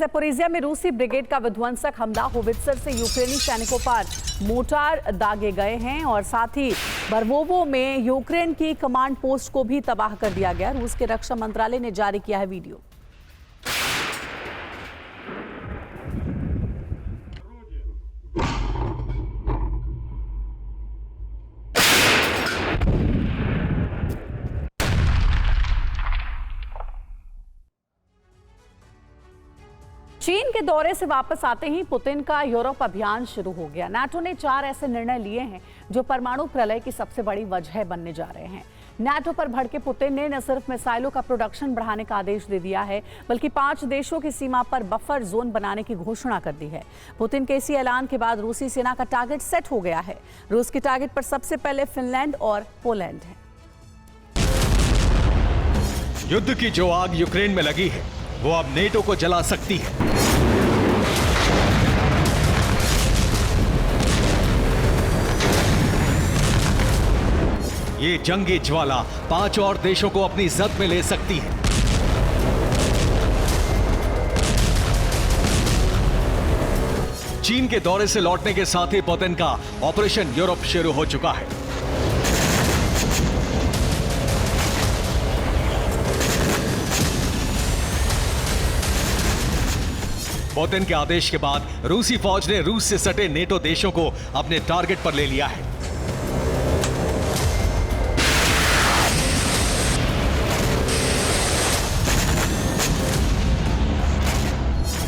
ज़पोरिजिया में रूसी ब्रिगेड का विध्वंसक हमला होवित्जर से यूक्रेनी सैनिकों पर मोर्टार दागे गए हैं और साथ ही बर्वोवो में यूक्रेन की कमांड पोस्ट को भी तबाह कर दिया गया। रूस के रक्षा मंत्रालय ने जारी किया है वीडियो। चीन के दौरे से वापस आते ही पुतिन का यूरोप अभियान शुरू हो गया। नाटो ने 4 ऐसे निर्णय लिए हैं जो परमाणु प्रलय की सबसे बड़ी वजह बनने जा रहे हैं। नाटो पर भड़के पुतिन ने न सिर्फ मिसाइलों का प्रोडक्शन बढ़ाने का आदेश दे दिया है, बल्कि 5 देशों की सीमा पर बफर जोन बनाने की घोषणा कर दी है। पुतिन के इसी ऐलान के बाद रूसी सेना का टारगेट सेट हो गया है। रूस के टारगेट पर सबसे पहले फिनलैंड और पोलैंड है। युद्ध की जो आग यूक्रेन में लगी है वो अब नेटो को जला सकती है। ये जंगी ज्वाला 5 और देशों को अपनी जद में ले सकती है। चीन के दौरे से लौटने के साथ ही पुतिन का ऑपरेशन यूरोप शुरू हो चुका है। पुतिन के आदेश के बाद रूसी फौज ने रूस से सटे नेटो देशों को अपने टारगेट पर ले लिया है।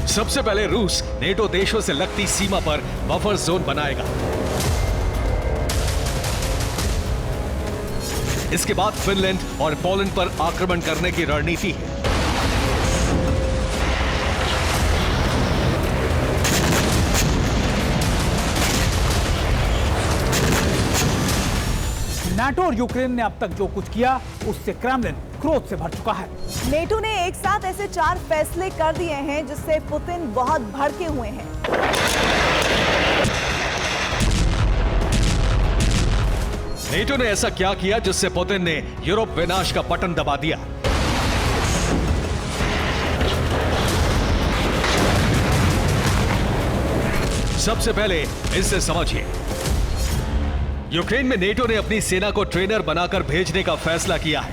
सबसे पहले रूस नेटो देशों से लगती सीमा पर बफर जोन बनाएगा। इसके बाद फिनलैंड और पोलैंड पर आक्रमण करने की रणनीति है। नाटो और यूक्रेन ने अब तक जो कुछ किया उससे क्रेमलिन क्रोध से भर चुका है। नेटो ने एक साथ ऐसे 4 फैसले कर दिए हैं जिससे पुतिन बहुत भड़के हुए हैं। नेटो ने ऐसा क्या किया जिससे पुतिन ने यूरोप विनाश का बटन दबा दिया? सबसे पहले इससे समझिए। यूक्रेन में नेटो ने अपनी सेना को ट्रेनर बनाकर भेजने का फैसला किया है।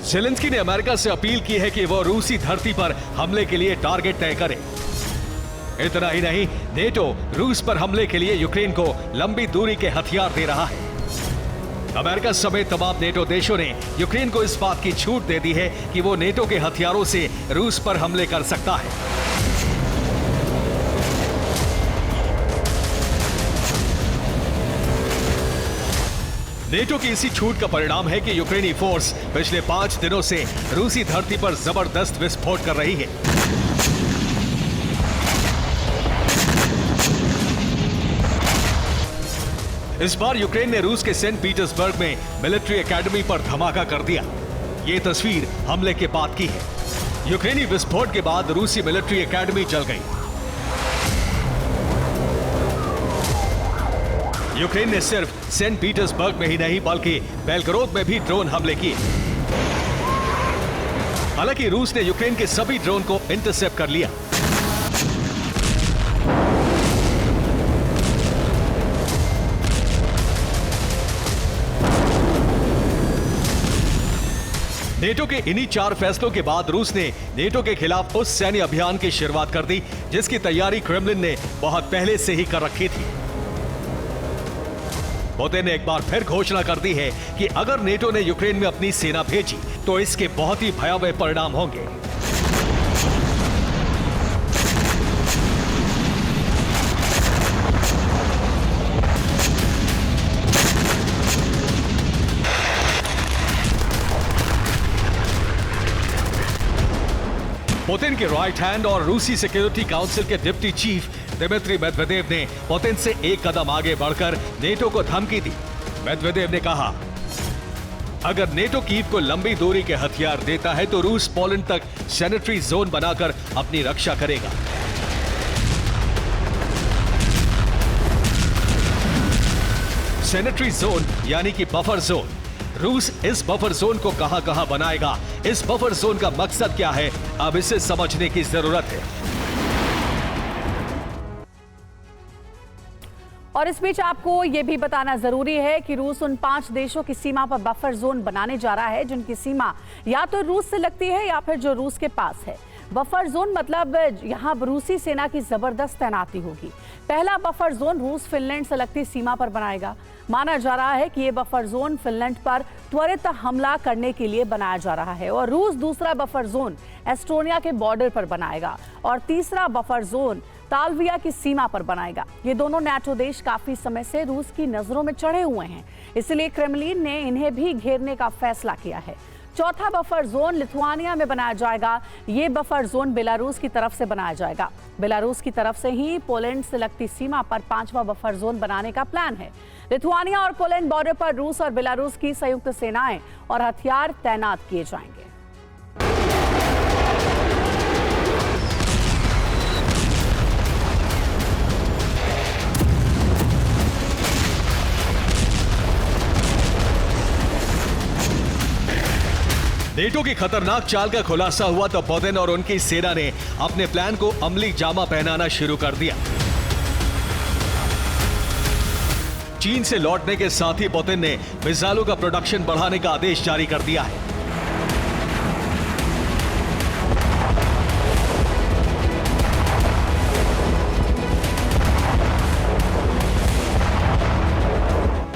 ज़ेलेंस्की ने अमेरिका से अपील की है कि वो रूसी धरती पर हमले के लिए टारगेट तय करे। इतना ही नहीं, नेटो रूस पर हमले के लिए यूक्रेन को लंबी दूरी के हथियार दे रहा है। अमेरिका समेत तमाम नेटो देशों ने यूक्रेन को इस बात की छूट दे दी है कि वो नेटो के हथियारों से रूस पर हमले कर सकता है। नेटो की इसी छूट का परिणाम है कि यूक्रेनी फोर्स पिछले 5 दिनों से रूसी धरती पर जबरदस्त विस्फोट कर रही है। इस बार यूक्रेन ने रूस के सेंट पीटर्सबर्ग में मिलिट्री एकेडमी पर धमाका कर दिया। ये तस्वीर हमले के बाद की है। यूक्रेनी विस्फोट के बाद रूसी मिलिट्री एकेडमी जल गई। यूक्रेन ने सिर्फ सेंट पीटर्सबर्ग में ही नहीं बल्कि बेलग्रोद में भी ड्रोन हमले किए। हालांकि रूस ने यूक्रेन के सभी ड्रोन को इंटरसेप्ट कर लिया। नेटो के इन्हीं 4 फैसलों के बाद रूस ने नेटो के खिलाफ उस सैन्य अभियान की शुरुआत कर दी जिसकी तैयारी क्रेमलिन ने बहुत पहले से ही कर रखी थी। पुतिन ने एक बार फिर घोषणा कर दी है कि अगर नेटो ने यूक्रेन में अपनी सेना भेजी तो इसके बहुत ही भयावह परिणाम होंगे। पुतिन के राइट हैंड और रूसी सिक्योरिटी काउंसिल के डिप्टी चीफ दिमित्री मेदवेदेव ने पुतिन से एक कदम आगे बढ़कर नेटो को धमकी दी। मेदवेदेव ने कहा, अगर नेटो कीव को लंबी दूरी के हथियार देता है तो रूस पोलैंड तक सैनिटरी जोन बनाकर अपनी रक्षा करेगा। सैनिटरी जोन यानी कि बफर जोन रूस इस बफर जोन को कहां-कहां बनाएगा, इस बफर जोन का मकसद क्या है, अब इसे समझने की जरूरत है। और इस बीच आपको यह भी बताना जरूरी है कि रूस उन 5 देशों की सीमा पर बफर जोन बनाने जा रहा है जिनकी सीमा या तो रूस से लगती है या फिर जो रूस के पास है। बफर जोन मतलब यहां रूसी सेना की जबरदस्त तैनाती होगी। पहला बफर जोन रूस फिनलैंड से लगती सीमा पर बनाएगा। माना जा रहा है कि यह बफर जोन फिनलैंड पर त्वरित हमला करने के लिए बनाया जा रहा है और रूस दूसरा बफर जोन एस्टोनिया के बॉर्डर पर बनाएगा और तीसरा बफर जोन तालविया की सीमा पर बनाएगा। ये दोनों नाटो देश काफी समय से रूस की नजरों में चढ़े हुए हैं, इसलिए क्रेमलिन ने इन्हें भी घेरने का फैसला किया है। चौथा बफर जोन लिथुआनिया में बनाया जाएगा। ये बफर जोन बेलारूस की तरफ से बनाया जाएगा। बेलारूस की तरफ से ही पोलैंड से लगती सीमा पर 5वां बफर जोन बनाने का प्लान है। लिथुआनिया और पोलैंड बॉर्डर पर रूस और बेलारूस की संयुक्त सेनाएं और हथियार तैनात किए जाएंगे। नेटो की खतरनाक चाल का खुलासा हुआ तो पुतिन और उनकी सेना ने अपने प्लान को अमली जामा पहनाना शुरू कर दिया। चीन से लौटने के साथ ही पुतिन ने मिसाइलों का प्रोडक्शन बढ़ाने का आदेश जारी कर दिया है।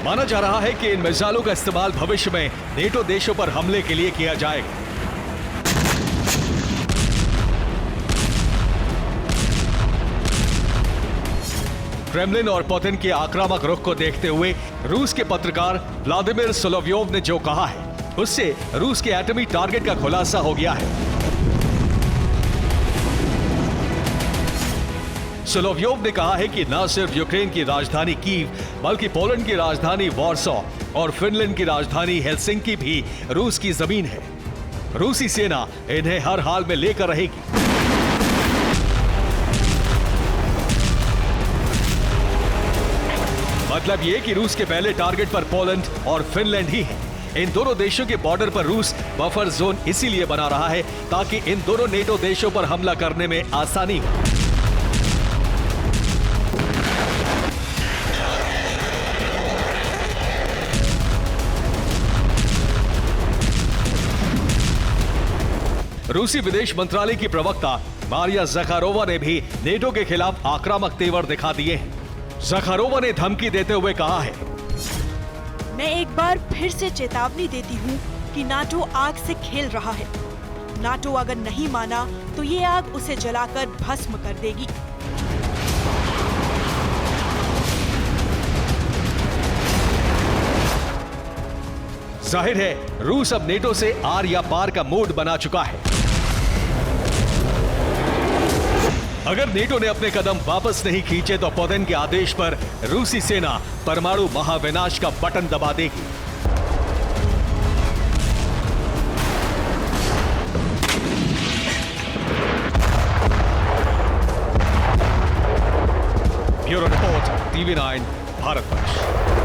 माना जा रहा है कि इन मिसाइलों का इस्तेमाल भविष्य में नेटो देशों पर हमले के लिए किया जाएगा। क्रेमलिन और पुतिन के आक्रामक रुख को देखते हुए रूस के पत्रकार व्लादिमीर सोलोव्योव ने जो कहा है, उससे रूस के एटमी टारगेट का खुलासा हो गया है। सोलोव्योव ने कहा है कि न सिर्फ यूक्रेन की राजधानी कीव बल्कि पोलैंड की राजधानी वॉर्सो और फिनलैंड की राजधानी हेलसिंकी भी रूस की जमीन है। रूसी सेना इन्हें हर हाल में लेकर रहेगी। मतलब ये कि रूस के पहले टारगेट पर पोलैंड और फिनलैंड ही है। इन दोनों देशों के बॉर्डर पर रूस बफर जोन इसीलिए बना रहा है ताकि इन दोनों नेटो देशों पर हमला करने में आसानी हो। रूसी विदेश मंत्रालय की प्रवक्ता मारिया ज़खारोवा ने भी नेटो के खिलाफ आक्रामक तेवर दिखा दिए हैं। ज़खारोवा ने धमकी देते हुए कहा है, मैं एक बार फिर से चेतावनी देती हूँ कि नाटो आग से खेल रहा है। नाटो अगर नहीं माना तो ये आग उसे जलाकर भस्म कर देगी। जाहिर है रूस अब नेटो से आर या पार का मूड बना चुका है। अगर नेटो ने अपने कदम वापस नहीं खींचे तो पुतिन के आदेश पर रूसी सेना परमाणु महाविनाश का बटन दबा देगी। Bureau report, TV9 Bharatvarsh.